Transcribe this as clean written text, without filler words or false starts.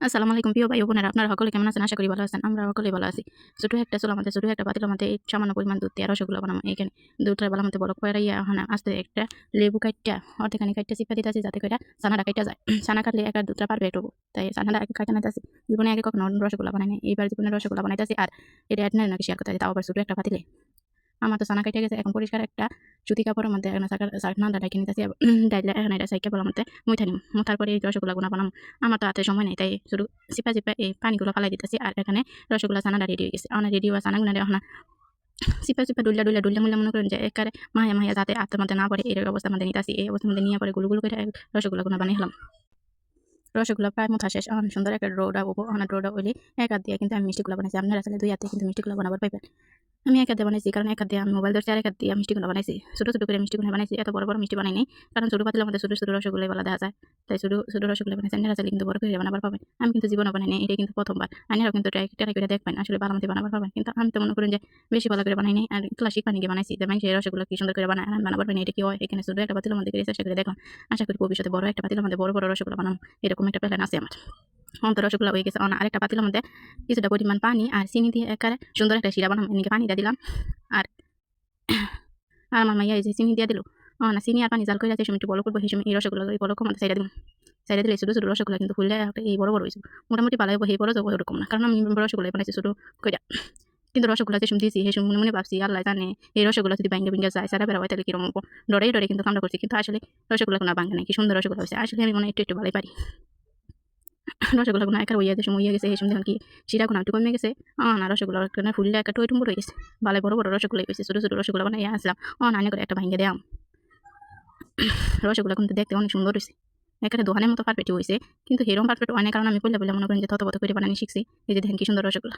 আসসালামু আলাইকুম প্রিয় ভাই ও বোনেরা, আপনারা সকলে কেমন আছেন? আশা করি ভালো আছেন। আমরা সকলেই ভালো আছি। ছোট একটা চুলার মধ্যে, ছোট একটা পাতিলের মধ্যে এই সামান্য পরিমাণ দুধ দিয়ে রসগোল্লা বানাবো। এইখানে দুধটা ভালো মতো বলক কইরাইয়া এখন আস্তে একটা লেবু কাইট্টা অর্ধেকখানি কাইট্টা চিপা দিতেছি যাতে কইরা ছানাটা কাইটা যায়। ছানা কাটলে একা দুধটা পারফেক্ট হবো। তাই ছানাটা আগে কাইটা নিতেছি। জীবনে আগে কখনো রসগোল্লা বানাই নাই। এইবার জীবনে রসগোল্লা বানাইতেছি। আর এটা আপনাদের নাকি শেয়ার করতেছি, তাও আবার ছোট একটা পাতিলে। আমার তো ছানা কাইটা গেছে। এখন পরিষ্কার একটা সুতি কাপড়ের মধ্যে এখন ছাকনাটা ঢাইকা নিতেছি। ডাইলা এখন এটা সাইকা বলার মধ্যে মুইথা নিমু। মুথার পরে এই রসগোল্লাগুনা বানাবো। আমার তো হাতে সময় নেই, তাই শুধু চিপা চিপা এই পানিগুলো ফালাই দিতেছি। আর এখানে রসগোল্লা ছানাটা রেডি হয়ে গেছে। অনেক রেডি হওয়া ছানাগুনা এখন চিপা চিপা ডুল্লা মুল্লা মনে করেন যে একেবারে মায়া মায়া যাতে হাতের মধ্যে না পড়ে এই অবস্থার মধ্যে নিতেছি। এই অবস্থার মধ্যে নিয়ে পরে গুলো গুলো করে রসগোল্লাগুনা বানাইলাম। রসগোল্লা প্রায় মুথা শেষ। এখন সুন্দর একটা ডোডা হবো। এখন ডোডা হইলে এক হাত দিয়ে কিন্তু আমি মিষ্টিগুলো বানাইছি। আপনারা আসলে দুই হাতে কিন্তু মিষ্টিগুলো বানাবার পাইবেন। আমি এক হাতে বানাইছি, কারণ এক হাত দিয়ে আমি মোবাইল ধরছি, আর এক হাত দিয়ে মিষ্টিগুলো বানাইছি। ছোট ছোট করে মিষ্টিগুলো বানাইছি, এত বড় বড় মিষ্টি বানাই নাই, কারণ ছোট পাতিলের মধ্যে ছোট ছোট রসগোল্লা বলা দেখা যায়। তাই ছোট ছোট রসগোল্লা বানাইছি। আপনারা চাইলে কিন্তু বড় করে বানাবার পাবেন। আমি কিন্তু জীবনে বানাই নাই, এটা কিন্তু প্রথমবার। আপনারাও কিন্তু ট্রাই করে দেখবেন, আসলে ভালো মতো বানাবার পাবেন। কিন্তু আমি তো মনে করেন যে বেশি ভালো করে বানাই নাই, আর ক্লাসিক বানিয়ে বানাইছি। যেমন সেই রসগোল্লা কি সুন্দর করে বানায়, আমি বানাবার পারি না। এটা কি হয়? এখানে ছোট একটা পাতিলের মধ্যে করে চেষ্টা করে দেখলাম। আশা করি ভবিষ্যতে বড় একটা পাতিলের মধ্যে বড় বড় রসগোল্লা বানাবো, এরকম একটা প্ল্যান আছে আমার। অন্ত রসগোল্লা হয়ে গেছে। আরেকটা পাতিলের মধ্যে কিছুটা পরিমাণ পানি আর চিনি দিয়ে একেবারে সুন্দর একটা শিরা বানাবো। এদিকে পানিটা দিলাম, আর আমার মাইয়া এই যে চিনি দিয়ে দিল। না, চিনি আর পানি জাল করে যে সময় একটু বড় করবো, সেই সময় এই রসগোল্লা এই বড় কমাতে সাইডা দিলাম। সাইডা দিলে ছোটো ছোটো রসগোল্লা কিন্তু ফুললে এই বড় বড় হয়েছে। মোটামুটি পালাই এই বড় যাবো এরকম না, কারণ আমি রসগোল্লা বানাইছি ছোটো কইরা। কিন্তু রসগোল্লা যে সময় দিয়েছি সেই সময় মনে মনে ভাবছি, আল্লাহ জানে এই রসগোল্লা যদি ভাঙ্গে ভেঙে যায়, সারা বেড়া হয় তাহলে কিরকম হবো। ডরে ডরে কিন্তু কামটা করছি, কিন্তু আসলে রসগোল্লা কোনো ভাঙ্গে নাই, কি সুন্দর রসগোল্লা হয়েছে। আসলে আমি মনে একটু একটু ভালোই পারি। রসগোল্লাগুলো একার হইয়া গেছে এই সময় দেখুন কি শিরাগুনা একটু কমে গেছে। না, রসগোল্লা ফুললে একটা টই টুম্বুর হয়ে গেছে। ভালো বড় বড় রসগোল্লা হয়েছে। ছোটো ছোটো রসগোল্লা বানাইয়া আসলাম। নানি করে একটা ভাঙ্গে দেয়াম। রসগোল্লা কিন্তু দেখতে অনেক সুন্দর হয়েছে, একেবারে দোকানের মতো পারফেক্ট হয়েছে। কিন্তু এরকম পারফেক্ট হয় না, কারণ আমি পড়লে মনে করেন যে তত করে বানানি শিখছি। এই যে দেখেন কি সুন্দর রসগোল্লা।